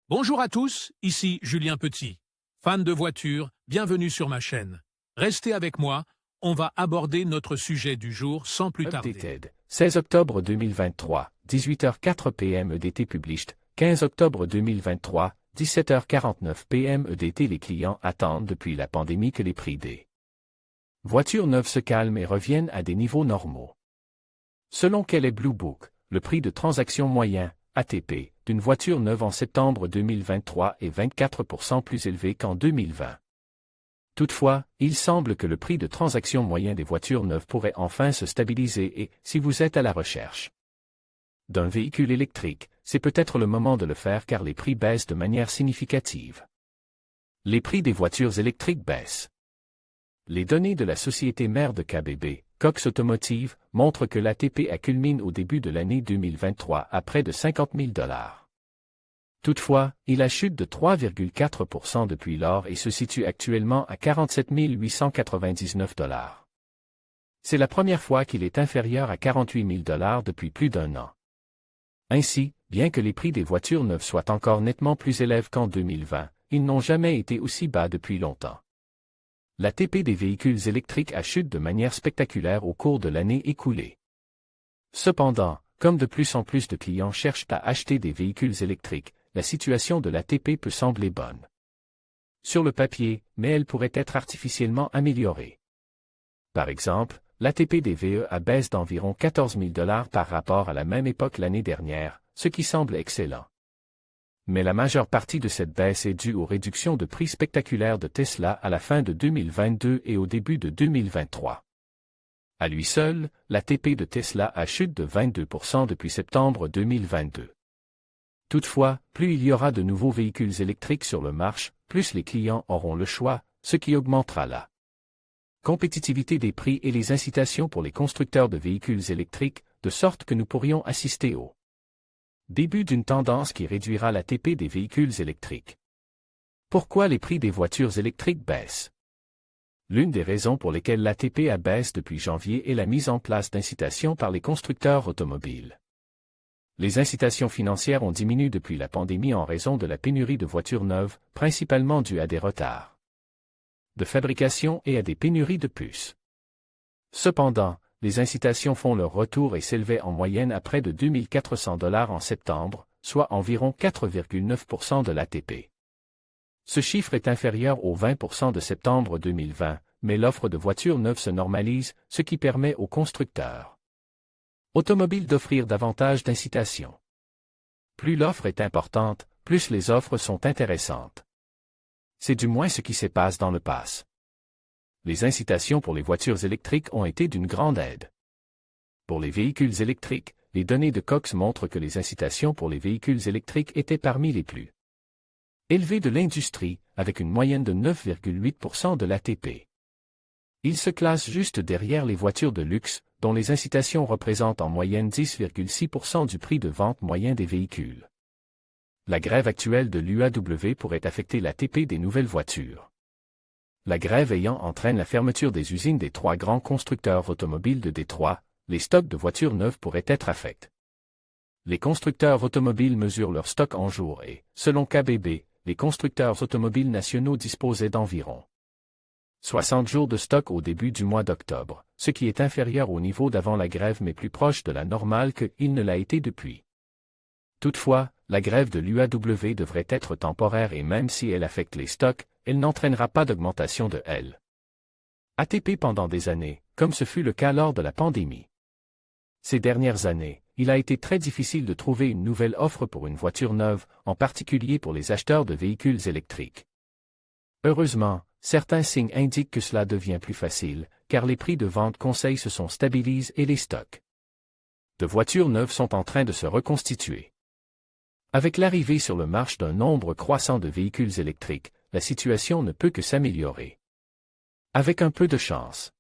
Bonjour à tous, ici Julien Petit. Fan de voitures, bienvenue sur ma chaîne. Restez avec moi, on va aborder notre sujet du jour sans plus tarder. Updated. 16 octobre 2023, 18h04 p.m. EDT Published. 15 octobre 2023, 17h49 p.m. EDT. Les clients attendent depuis la pandémie que les prix des voitures neuves se calment et reviennent à des niveaux normaux. Selon Kelley Blue Book, le prix de transaction moyen, ATP, d'une voiture neuve en septembre 2023 est 24% plus élevé qu'en 2020. Toutefois, il semble que le prix de transaction moyen des voitures neuves pourrait enfin se stabiliser et, si vous êtes à la recherche d'un véhicule électrique, c'est peut-être le moment de le faire car les prix baissent de manière significative. Les prix des voitures électriques baissent. Les données de la société mère de KBB, Cox Automotive, montrent que l'ATP a culminé au début de l'année 2023 à près de 50 000 $. Toutefois, il a chuté de 3,4% depuis lors et se situe actuellement à 47 899 $. C'est la première fois qu'il est inférieur à 48 000 $ depuis plus d'un an. Ainsi, bien que les prix des voitures neuves soient encore nettement plus élevés qu'en 2020, ils n'ont jamais été aussi bas depuis longtemps. L'ATP des véhicules électriques a chuté de manière spectaculaire au cours de l'année écoulée. Cependant, comme de plus en plus de clients cherchent à acheter des véhicules électriques, la situation de l'ATP peut sembler bonne sur le papier, mais elle pourrait être artificiellement améliorée. Par exemple, l'ATP des VEA baisse d'environ 14 000 $ par rapport à la même époque l'année dernière, ce qui semble excellent. Mais la majeure partie de cette baisse est due aux réductions de prix spectaculaires de Tesla à la fin de 2022 et au début de 2023. À lui seul, l'ATP de Tesla a chuté de 22% depuis septembre 2022. Toutefois, plus il y aura de nouveaux véhicules électriques sur le marché, plus les clients auront le choix, ce qui augmentera la compétitivité des prix et les incitations pour les constructeurs de véhicules électriques, de sorte que nous pourrions assister au début d'une tendance qui réduira l'ATP des véhicules électriques. Pourquoi les prix des voitures électriques baissent? L'une des raisons pour lesquelles l'ATP a baissé depuis janvier est la mise en place d'incitations par les constructeurs automobiles. Les incitations financières ont diminué depuis la pandémie en raison de la pénurie de voitures neuves, principalement due à des retards de fabrication et à des pénuries de puces. Cependant, les incitations font leur retour et s'élevaient en moyenne à près de 2 400 $ en septembre, soit environ 4,9% de l'ATP. Ce chiffre est inférieur aux 20% de septembre 2020, mais l'offre de voitures neuves se normalise, ce qui permet aux constructeurs automobiles d'offrir davantage d'incitations. Plus l'offre est importante, plus les offres sont intéressantes. C'est du moins ce qui se passe dans le passé. Les incitations pour les voitures électriques ont été d'une grande aide. Pour les véhicules électriques, les données de Cox montrent que les incitations pour les véhicules électriques étaient parmi les plus élevées de l'industrie, avec une moyenne de 9,8% de l'ATP. Ils se classent juste derrière les voitures de luxe, dont les incitations représentent en moyenne 10,6% du prix de vente moyen des véhicules. La grève actuelle de l'UAW pourrait affecter l'ATP des nouvelles voitures. La grève ayant entraîné la fermeture des usines des 3 grands constructeurs automobiles de Détroit, les stocks de voitures neuves pourraient être affectés. Les constructeurs automobiles mesurent leurs stocks en jours et, selon KBB, les constructeurs automobiles nationaux disposaient d'environ 60 jours de stock au début du mois d'octobre, ce qui est inférieur au niveau d'avant la grève mais plus proche de la normale qu'il ne l'a été depuis. Toutefois, la grève de l'UAW devrait être temporaire et même si elle affecte les stocks, elle n'entraînera pas d'augmentation de l'ATP pendant des années, comme ce fut le cas lors de la pandémie. Ces dernières années, il a été très difficile de trouver une nouvelle offre pour une voiture neuve, en particulier pour les acheteurs de véhicules électriques. Heureusement, certains signes indiquent que cela devient plus facile, car les prix de vente conseil se sont stabilisés et les stocks de voitures neuves sont en train de se reconstituer. Avec l'arrivée sur le marché d'un nombre croissant de véhicules électriques, la situation ne peut que s'améliorer. Avec un peu de chance,